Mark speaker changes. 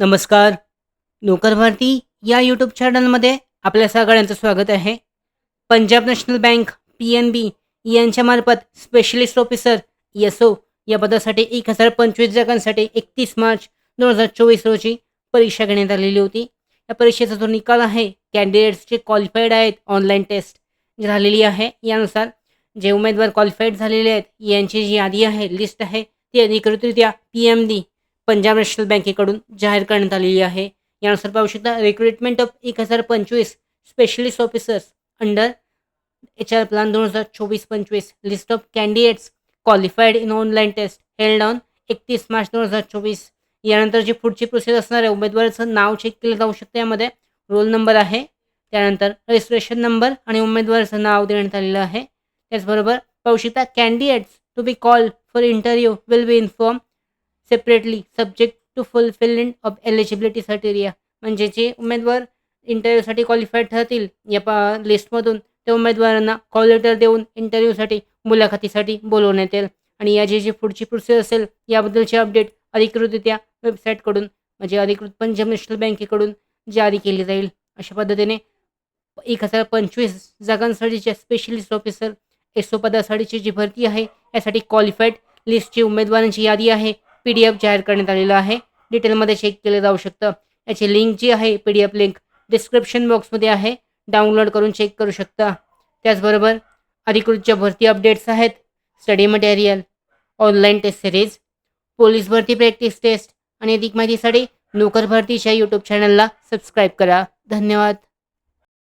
Speaker 1: नमस्कार. नोकर भारती या यूट्यूब चॅनलमध्ये आपल्या सगळ्यांचं स्वागत आहे. पंजाब नॅशनल बँक (PNB) यांच्यामार्फत स्पेशलिस्ट ऑफिसर (SO) या पदासाठी 1025 जागांसाठी 31 मार्च 2024 रोजी परीक्षा घेण्यात आलेली होती. या परीक्षेचा जो निकाल आहे, कॅन्डिडेट्स जे क्वालिफाईड आहेत, ऑनलाईन टेस्ट झालेली आहे. यानुसार जे उमेदवार क्वालिफाईड झालेले आहेत, यांची जी यादी आहे, लिस्ट आहे, ती अधिकृतरित्या PMB पंजाब नॅशनल बँकेकडून जाहीर करण्यात आलेली आहे. यानुसार पाहू शकता, recruitment of 1025 specialist officers under HR plan 2024-25. List of candidates qualified in online test held on 31 March 2024. यानंतर जी पुढची प्रोसेस असणार आहे, उमेदवाराचं नाव चेक केलं जाऊ शकतं. यामध्ये रोल नंबर आहे, त्यानंतर रजिस्ट्रेशन नंबर आणि उमेदवाराचं नाव देण्यात आलेलं आहे. त्याचबरोबर पाहू शकता, candidates to be called for interview will be inform separately subject to fulfilling of eligibility criteria. म्हणजे जे उमेदवार इंटरव्ह्यूसाठी क्वालिफाईड ठरतील या लिस्टमधून, त्या उमेदवारांना कॉल लेटर देऊन इंटरव्ह्यूसाठी, मुलाखतीसाठी बोलवण्यात येईल. आणि याची जी पुढची प्रोसेस असेल, याबद्दलचे अपडेट अधिकृतरित्या वेबसाईटकडून, म्हणजे अधिकृत पंजाब नॅशनल बँकेकडून जारी केली जाईल. अशा पद्धतीने 1025 जागांसाठीच्या स्पेशलिस्ट ऑफिसर SO पदासाठीची जी भरती आहे, यासाठी क्वालिफाईड लिस्टची उमेदवारांची यादी आहे, PDF जाहीर करण्यात आलेलं आहे. डिटेलमध्ये चेक केलं जाऊ शकतं. याची लिंक जी आहे, PDF लिंक डिस्क्रिप्शन बॉक्समध्ये आहे, डाउनलोड करून चेक करू शकता. त्याचबरोबर अधिकृत ज्या भरती अपडेट्स आहेत, study material, online test series, police भरती प्रॅक्टिस टेस्ट आणि अधिक माहितीसाठी नोकर भारतीच्या यूट्यूब चॅनलला सबस्क्राईब करा. धन्यवाद.